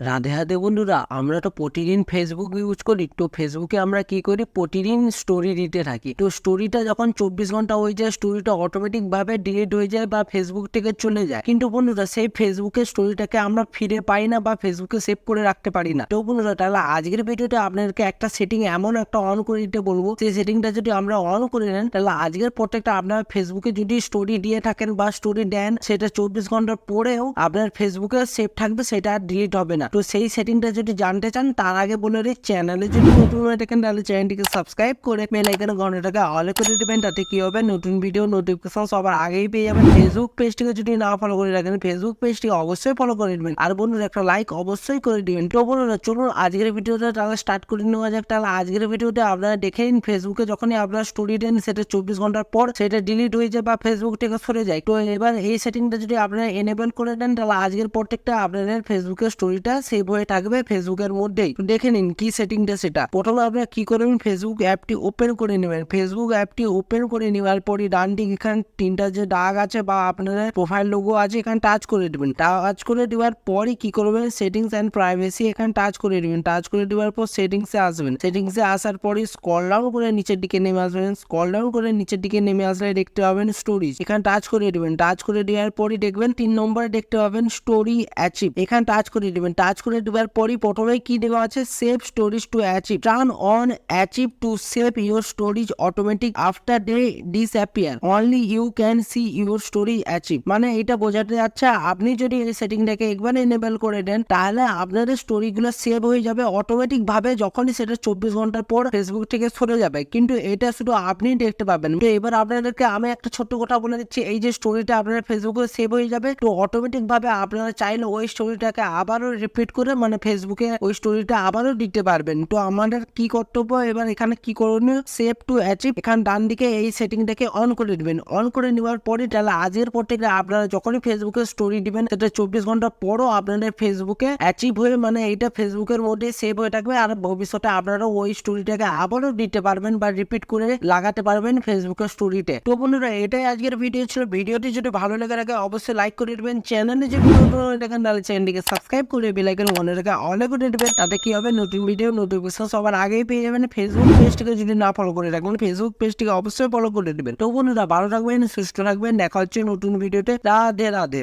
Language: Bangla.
রাধে রাধে বন্ধুরা, আমরা তো প্রতিদিন ফেসবুক ইউজ করি। তো ফেসবুকে আমরা কি করি, প্রতিদিন স্টোরি দিতে থাকি। তো স্টোরিটা যখন 24 ঘন্টা হয়ে যায়, স্টোরিটা অটোমেটিক ভাবে ডিলিট হয়ে যায় বা ফেসবুক থেকে চলে যায়। কিন্তু বন্ধুরা, সেই ফেসবুকের স্টোরিটাকে আমরা ফিরে পাই না বা ফেসবুকে সেভ করে রাখতে পারি না। তো বন্ধুরা, তাহলে আজকের ভিডিওতে আপনাদেরকে একটা সেটিং এমন একটা অন করে দিতে বলবো, সেই সেটিংটা যদি আমরা অন করে নেন, তাহলে আজকের প্রত্যেকটা আপনার ফেসবুকে যদি স্টোরি দিয়ে থাকেন বা স্টোরি দেন, সেটা 24 ঘন্টার পরেও আপনার ফেসবুকে সেভ থাকবে, সেটা আর ডিলিট হবে না। তো সেই সেটিংটা যদি জানতে চান, তার আগে বলে দিই, চ্যানেলে যদি নতুন হয়ে থাকেন তাহলে চ্যানেলটিকে সাবস্ক্রাইব করে বেল আইকনের ঘন্টাটাকে অলে করে দিবেন। তাতে কি হবে, নতুন ভিডিও নোটিফিকেশন সবার আগেই পেয়ে যাবেন। ফেসবুক পেজটিকে যদি না ফলো করে রাখেন, ফেসবুক পেজটি অবশ্যই ফলো করে দিবেন। আর বন্ধুরা, একটা লাইক অবশ্যই করে দিবেন। তো বন্ধুরা, চলুন আজকের ভিডিওটা তাহলে স্টার্ট করে নেওয়া যাক। তাহলে আজকের ভিডিওতে আপনারা দেখে নিন, ফেসবুকে যখনই আপনারা স্টোরি দেন, সেটা 24 ঘন্টার পর সেটা ডিলিট হয়ে যায় বা ফেসবুক থেকে সরে যায়। তো এবার এই সেটিংটা যদি আপনারা এনেবল করে দেন, তাহলে আজকের প্রত্যেকটা আপনাদের ফেসবুকের স্টোরিটা সেভ হয়ে থাকবে ফেসবুকের মধ্যেই। তো দেখে নিন কি সেটিংটা। সেটা প্রথমে আপনারা কি করবেন, ফেসবুক অ্যাপটি ওপেন করে নেবেন। ফেসবুক অ্যাপটি ওপেন করে নেওয়ার পরই ডান দিক এখানে তিনটা যে দাগ আছে বা আপনাদের প্রোফাইল লোগো আছে, এখানে টাচ করে দেবেন। টাচ করে দেওয়ার পরই কি করবেন, সেটিংস অ্যান্ড প্রাইভেসি এখানে টাচ করে দেবেন। টাচ করে দেওয়ার পর সেটিংসে আসবেন। সেটিংসে আসার পরই স্ক্রল ডাউন করে নিচের দিকে নেমে আসবেন। স্ক্রল ডাউন করে নিচের দিকে নেমে আসলে দেখতে পাবেন স্টোরিজ, এখানে টাচ করে দেবেন। টাচ করে দেওয়ার পরই দেখবেন 3 নম্বরে দেখতে পাবেন স্টোরি অ্যাচিভ, এখানে টাচ করে দেবেন। টাচ করে দেওয়ার পরই প্রথমেই কি দেওয়া আছে, save stories to archive, turn on archive to save your stories automatic after they disappear, only you can see your story archive. মানে এটা বোঝাতে যাচ্ছে, আপনি যদি এই সেটিংটাকে একবার এনেবল করে দেন, তাহলে আপনাদের স্টোরিগুলো সেভ হয়ে যাবে অটোমেটিক ভাবে, যখনই সেটা 24 ঘন্টার পর ফেসবুক থেকে সরে যাবে। কিন্তু এটা শুধু আপনি দেখতে পাবেন। তো এবার আপনাদেরকে আমি একটা ছোট্ট কথা বলে দিচ্ছি, এই যে স্টোরিটা আপনার ফেসবুকে সেভ হয়ে যাবে, তো অটোমেটিক ভাবে আপনারা চাইলে ওই স্টোরিটাকে আবারও রিপিট করে মানে ফেসবুকে ওই স্টোরিটা আবারও দিতে পারবেন। তো আমাদের কি কর্তব্য, এবার এখানে কি করণীয়, সেভ টু অ্যাচিভ, এখানে ডান দিকে এই সেটিংটাকে অন করে দিবেন। অন করে নেওয়ার পরে তাহলে আজকের পর থেকে আপনারা যখনই ফেসবুকে স্টোরি দিবেন, সেটা 24 ঘন্টা পরও আপনাদের ফেসবুকে অ্যাচিভ হয়ে মানে এটা ফেসবুকের মধ্যে সেভ হয়ে থাকবে। আর ভবিষ্যতে আপনারা ওই স্টোরিটাকে আবারও দিতে পারবেন বা রিপিট করে লাগাতে পারবেন ফেসবুকের স্টোরিতে। তো বন্ধুরা, এটাই আজকের ভিডিও ছিল। ভিডিওটি যদি ভালো লেগে থাকে অবশ্যই লাইক করে দেবেন। চ্যানেলে যদি নতুন হয়ে থাকেন তাহলে চ্যানেলটিকে সাবস্ক্রাইব করে বেল আইকন অনে রেখে অলে করে দেবেন। তাতে কি হবে, নতুন ভিডিও নোটিফিকেশন সবার আগেই পেয়ে যাবেন। ফেসবুক পেজটিকে যদি না ফলো করে রাখবেন, ফেসবুক পেজটিকে অবশ্যই ফলো করে দেবেন। তো বন্ধুরা, ভালো থাকবেন, সুস্থ থাকবেন, দেখা হচ্ছে নতুন ভিডিওতে। রাধে রাধে।